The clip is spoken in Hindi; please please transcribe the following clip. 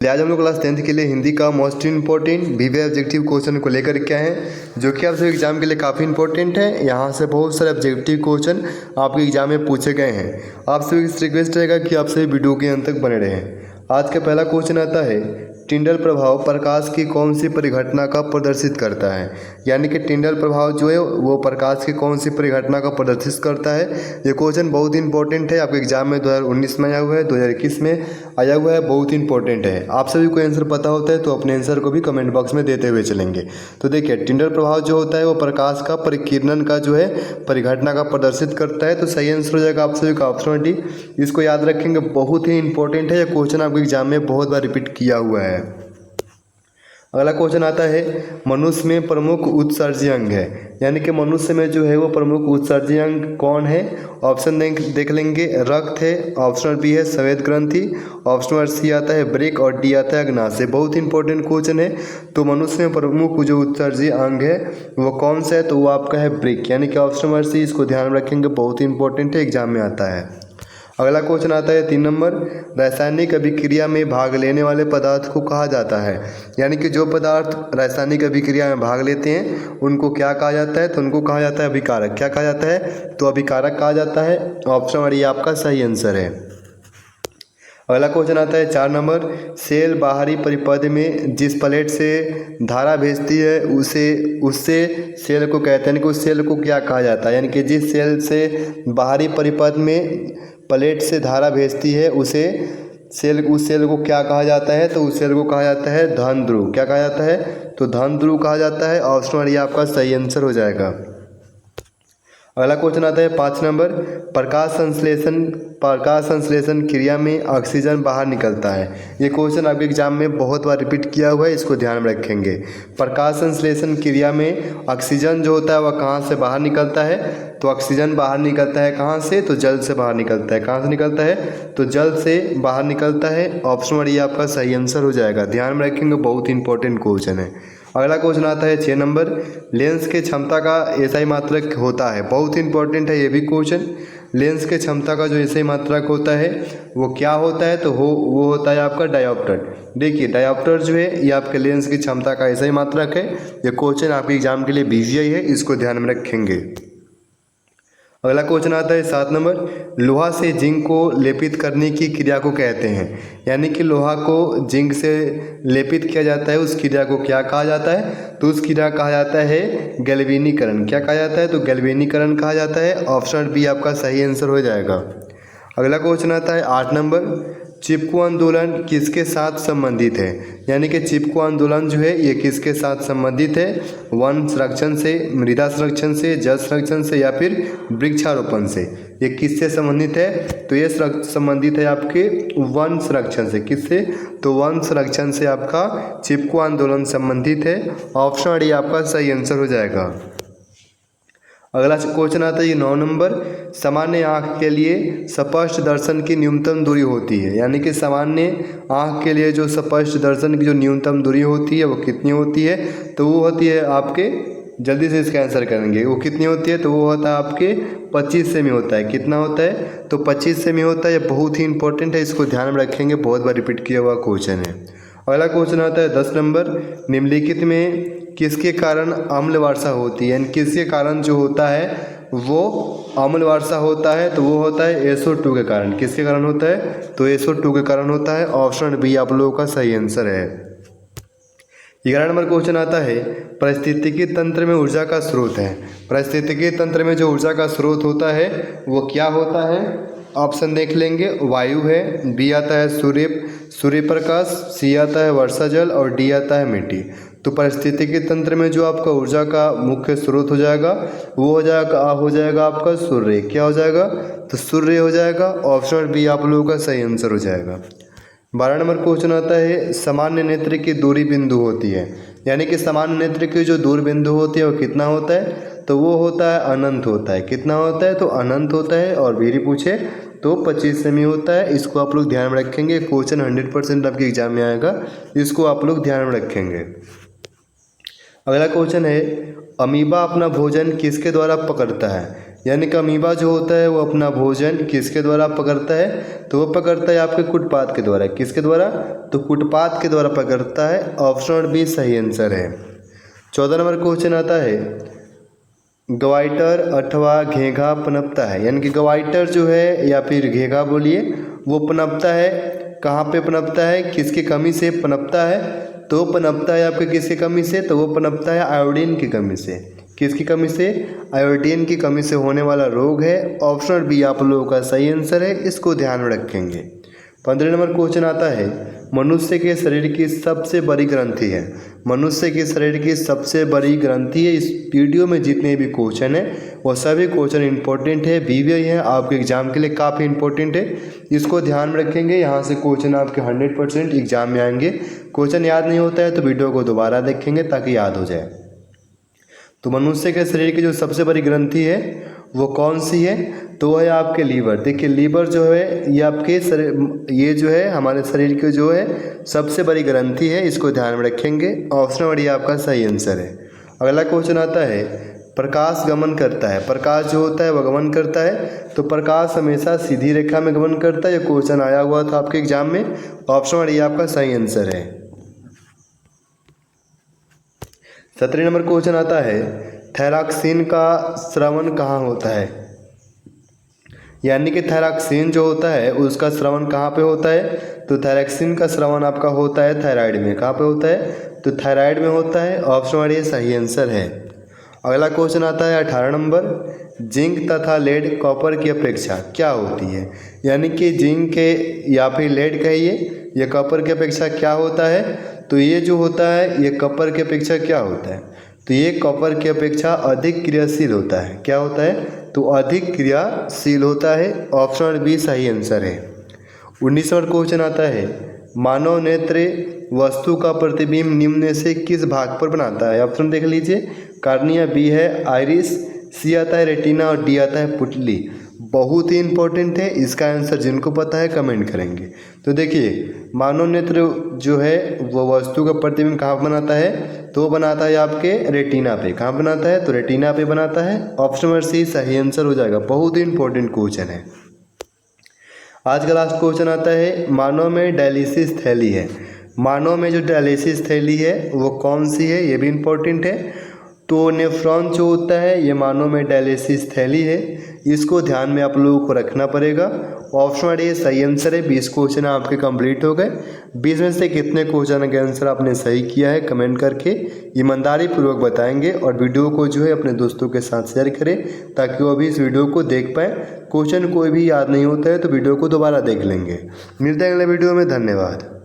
आज हम लोग क्लास 10th के लिए हिंदी का most important VVI objective question को लेकर के आए हैं, जो कि आप सभी एग्जाम के लिए काफ़ी इंपॉर्टेंट है। यहाँ से बहुत सारे ऑब्जेक्टिव क्वेश्चन आपके एग्जाम में पूछे गए हैं। आप सभी से रिक्वेस्ट रहेगा कि आप सभी वीडियो के अंत तक बने रहें। आज का पहला क्वेश्चन आता है, टिंडल प्रभाव प्रकाश की कौन सी परिघटना का प्रदर्शित करता है। यानी कि टिंडल प्रभाव जो है वो प्रकाश की कौन सी परिघटना का प्रदर्शित करता है। ये क्वेश्चन बहुत इंपॉर्टेंट है, आपके एग्जाम में 2019 में आया हुआ है, 2021 में आया हुआ है, बहुत इंपॉर्टेंट है। आप सभी को आंसर पता होता है तो अपने आंसर को भी कमेंट बॉक्स में देते हुए चलेंगे। तो देखिए, टिंडल प्रभाव जो होता है वो प्रकाश का परिकिरणन का जो है परिघटना का प्रदर्शित करता है। तो सही आंसर हो जाएगा आप सभी का ऑप्शन डी। इसको याद रखेंगे, बहुत ही इंपॉर्टेंट है। यह क्वेश्चन आपके एग्जाम में बहुत बार रिपीट किया हुआ है। अगला क्वेश्चन आता है, मनुष्य में प्रमुख उत्सर्जी अंग है। यानी कि मनुष्य में जो है वो प्रमुख उत्सर्जी अंग कौन है। ऑप्शन देख लेंगे, रक्त है, ऑप्शन बी है श्वेत ग्रंथि, ऑप्शन सी आता है ब्रेक और डी आता है अग्नाशय। बहुत इंपॉर्टेंट क्वेश्चन है। तो मनुष्य में प्रमुख जो उत्सर्जी अंग है वो कौन सा है, तो वो आपका है ब्रेक, यानी कि ऑप्शन सी। इसको ध्यान में रखेंगे, बहुत इंपॉर्टेंट है, एग्जाम में आता है। अगला क्वेश्चन आता है 3 नंबर, रासायनिक अभिक्रिया में भाग लेने वाले पदार्थ को कहा जाता है। यानी कि जो पदार्थ रासायनिक अभिक्रिया में भाग लेते हैं उनको क्या कहा जाता है, तो उनको कहा जाता है अभिकारक। क्या कहा जाता है, तो अभिकारक कहा जाता है। ऑप्शन ये आपका सही आंसर है। अगला क्वेश्चन आता है 4 नंबर, सेल बाहरी परिपथ में जिस प्लेट से धारा भेजती है उससे सेल को कहते हैं। यानी कि उस सेल को क्या कहा जाता है। यानी कि जिस सेल से बाहरी परिपथ में प्लेट से धारा भेजती है उस सेल को क्या कहा जाता है, तो उस सेल को कहा जाता है धन ध्रुव। क्या कहा जाता है, तो धन ध्रुव कहा जाता है। ऑप्शन ये आपका सही आंसर हो जाएगा। अगला क्वेश्चन आता है 5 नंबर, प्रकाश संश्लेषण क्रिया में ऑक्सीजन बाहर निकलता है। ये क्वेश्चन आपके एग्जाम में बहुत बार रिपीट किया हुआ है, इसको ध्यान में रखेंगे। प्रकाश संश्लेषण क्रिया में ऑक्सीजन जो होता है वह कहाँ से बाहर निकलता है, तो ऑक्सीजन बाहर निकलता है कहाँ से, तो जल से बाहर निकलता है। कहाँ से निकलता है, तो जल से बाहर निकलता है। ऑप्शन ये आपका सही आंसर हो जाएगा। ध्यान में रखेंगे, बहुत इंपॉर्टेंट क्वेश्चन है। अगला क्वेश्चन आता है 6 नंबर, लेंस के क्षमता का एसआई मात्रक होता है। बहुत इंपॉर्टेंट है ये भी क्वेश्चन। लेंस के क्षमता का जो एसआई मात्रक होता है वो क्या होता है, तो वो होता है आपका डायोप्टर। देखिए, डायोप्टर जो है ये आपके लेंस की क्षमता का एसआई मात्रक है। ये क्वेश्चन आपके एग्जाम के लिए वीवीआई है, इसको ध्यान में रखेंगे। अगला क्वेश्चन आता है 7 नंबर, लोहा से जिंक को लेपित करने की क्रिया को कहते हैं। यानी कि लोहा को जिंक से लेपित किया जाता है, उस क्रिया को क्या कहा जाता है, तो उस क्रिया कहा जाता है गैल्वेनीकरण। क्या कहा जाता है, तो गैल्वेनीकरण कहा जाता है। ऑप्शन बी आपका सही आंसर हो जाएगा। अगला क्वेश्चन आता है 8 नंबर, चिपको आंदोलन किसके साथ संबंधित है। यानी कि चिपको आंदोलन जो है ये किसके साथ संबंधित है, वन संरक्षण से, मृदा संरक्षण से, जल संरक्षण से, या फिर वृक्षारोपण से। ये किससे संबंधित है, तो ये संबंधित है आपके वन संरक्षण से। किससे, तो वन संरक्षण से आपका चिपको आंदोलन संबंधित है। ऑप्शन डी आपका सही आंसर हो जाएगा। अगला क्वेश्चन आता है 9 नंबर, सामान्य आँख के लिए स्पष्ट दर्शन की न्यूनतम दूरी होती है। यानी कि सामान्य आँख के लिए जो स्पष्ट दर्शन की जो न्यूनतम दूरी होती है वो कितनी होती है, तो वो होती है आपके, जल्दी से इसका आंसर करेंगे, वो कितनी होती है, तो वो होता है आपके 25 सेमी होता है। कितना होता है, तो 25 सेमी होता है। ये बहुत ही इंपॉर्टेंट है, इसको ध्यान में रखेंगे, बहुत बार रिपीट किया हुआ क्वेश्चन है। अगला क्वेश्चन आता है 10 नंबर, निम्नलिखित में किसके कारण अम्ल वर्षा होती है। यानी किसके कारण जो होता है वो अम्ल वर्षा होता है, तो वो होता है SO2 के कारण। किसके कारण होता है, तो SO2 के कारण होता है। ऑप्शन बी आप लोगों का सही आंसर है। 11 नंबर क्वेश्चन आता है, पारिस्थितिकी तंत्र में ऊर्जा का स्रोत है। पारिस्थितिकी तंत्र में जो ऊर्जा का स्रोत होता है वो क्या होता है। ऑप्शन देख लेंगे, वायु है, बी आता है सूर्य प्रकाश, सी आता है वर्षा जल, और डी आता है मिट्टी। तो पारिस्थितिकी तंत्र में जो आपका ऊर्जा का मुख्य स्रोत हो जाएगा वो हो जाएगा आपका सूर्य। क्या हो जाएगा, तो सूर्य हो जाएगा। ऑप्शन बी आप लोगों का सही आंसर हो जाएगा। 12 नंबर क्वेश्चन आता है, सामान्य नेत्र की दूरी बिंदु होती है। यानी कि सामान्य नेत्र की जो दूर बिंदु होती है वो कितना होता है, तो वो होता है अनंत होता है। कितना होता है, तो अनंत होता है। और भी पूछे तो 25 सेमी होता है। इसको आप लोग ध्यान में रखेंगे, क्वेश्चन 100% आपके एग्जाम में आएगा, इसको आप लोग ध्यान में रखेंगे। अगला क्वेश्चन है, अमीबा अपना भोजन किसके द्वारा पकड़ता है। यानी कि अमीबा जो होता है वो अपना भोजन किसके द्वारा पकड़ता है, तो वो पकड़ता है आपके कुटपाथ के द्वारा। किसके द्वारा, तो कुटपाथ के द्वारा पकड़ता है। ऑप्शन बी सही आंसर है। 14 नंबर क्वेश्चन आता है, गवाइटर अथवा घेघा पनपता है, यानी कि गवाइटर जो है या फिर घेघा बोलिए, वो पनपता है। कहाँ पे पनपता है, किसकी कमी से पनपता है, तो पनपता है आपके किसकी कमी से, तो वो पनपता है आयोडीन की कमी से। किसकी कमी से, आयोडीन की कमी से होने वाला रोग है। ऑप्शन बी आप लोगों का सही आंसर है, इसको ध्यान में रखेंगे। 15 नंबर क्वेश्चन आता है, मनुष्य के शरीर की सबसे बड़ी ग्रंथि है। मनुष्य के शरीर की सबसे बड़ी ग्रंथि है। इस वीडियो में जितने भी क्वेश्चन है वो सभी क्वेश्चन इंपॉर्टेंट है, वीवीआई है, आपके एग्जाम के लिए काफ़ी इंपॉर्टेंट है, इसको ध्यान में रखेंगे। यहाँ से क्वेश्चन आपके 100% एग्जाम में आएंगे। क्वेश्चन याद नहीं होता है तो वीडियो को दोबारा देखेंगे ताकि याद हो जाए। तो मनुष्य के शरीर की जो सबसे बड़ी ग्रंथि है वो कौन सी है, तो है आपके लीवर। देखिए लीवर जो है ये आपके शरीर, ये जो है हमारे शरीर की जो है सबसे बड़ी ग्रंथि है, इसको ध्यान में रखेंगे। ऑप्शन नंबर ये आपका सही आंसर है। अगला क्वेश्चन आता है, प्रकाश गमन करता है। प्रकाश जो होता है वह गमन करता है, तो प्रकाश हमेशा सीधी रेखा में गमन करता है। ये क्वेश्चन आया हुआ था आपके एग्जाम में। ऑप्शन नंबर ये आपका सही आंसर है। 17 नंबर क्वेश्चन आता है, थायरॉक्सिन का स्रावन कहाँ होता है, यानी कि थायरॉक्सिन जो होता है उसका स्रावन कहाँ पे होता है, तो थायरॉक्सिन का स्रावन आपका होता है थायराइड में। कहाँ पे होता है, तो थायराइड में होता है। ऑप्शन नंबर ये सही आंसर है। अगला क्वेश्चन आता है 18 नंबर, जिंक तथा लेड कॉपर की अपेक्षा क्या होती है, यानी कि जिंक के या फिर लेड कहिए, यह कॉपर की अपेक्षा क्या होता है, तो ये जो होता है ये कॉपर की अपेक्षा क्या होता है, तो ये कॉपर की अपेक्षा अधिक क्रियाशील होता है। क्या होता है, तो अधिक क्रियाशील होता है। ऑप्शन बी सही आंसर है। 19 नंबर क्वेश्चन आता है, मानव नेत्र वस्तु का प्रतिबिंब निम्न में से किस भाग पर बनाता है। ऑप्शन देख लीजिए, कार्निया, बी है आइरिस, सी आता है रेटिना और डी आता है पुतली। बहुत ही इंपॉर्टेंट है, इसका आंसर जिनको पता है कमेंट करेंगे। तो देखिए मानव नेत्र जो है वो वस्तु का प्रतिबिंब कहाँ बनाता है, तो बनाता है आपके रेटिना पे। कहाँ बनाता है, तो रेटिना पे बनाता है। ऑप्शन नंबर सी सही आंसर हो जाएगा। बहुत ही इंपॉर्टेंट क्वेश्चन है। आज का लास्ट क्वेश्चन आता है, मानव में डायलिसिस थैली है। मानव में जो डायलिसिस थैली है वो कौन सी है, ये भी इम्पोर्टेंट है। तो नेफ्रॉन जो होता है ये मानव में डायलिसिस थैली है, इसको ध्यान में आप लोगों को रखना पड़ेगा। ऑप्शन ये सही आंसर है। 20 क्वेश्चन आपके कंप्लीट हो गए। 20 में से कितने क्वेश्चन के आंसर आपने सही किया है कमेंट करके ईमानदारी पूर्वक बताएंगे, और वीडियो को जो है अपने दोस्तों के साथ शेयर करें ताकि वो भी इस वीडियो को देख पाएँ। क्वेश्चन कोई भी याद नहीं होता है तो वीडियो को दोबारा देख लेंगे। मिलते हैं अगले वीडियो में। धन्यवाद।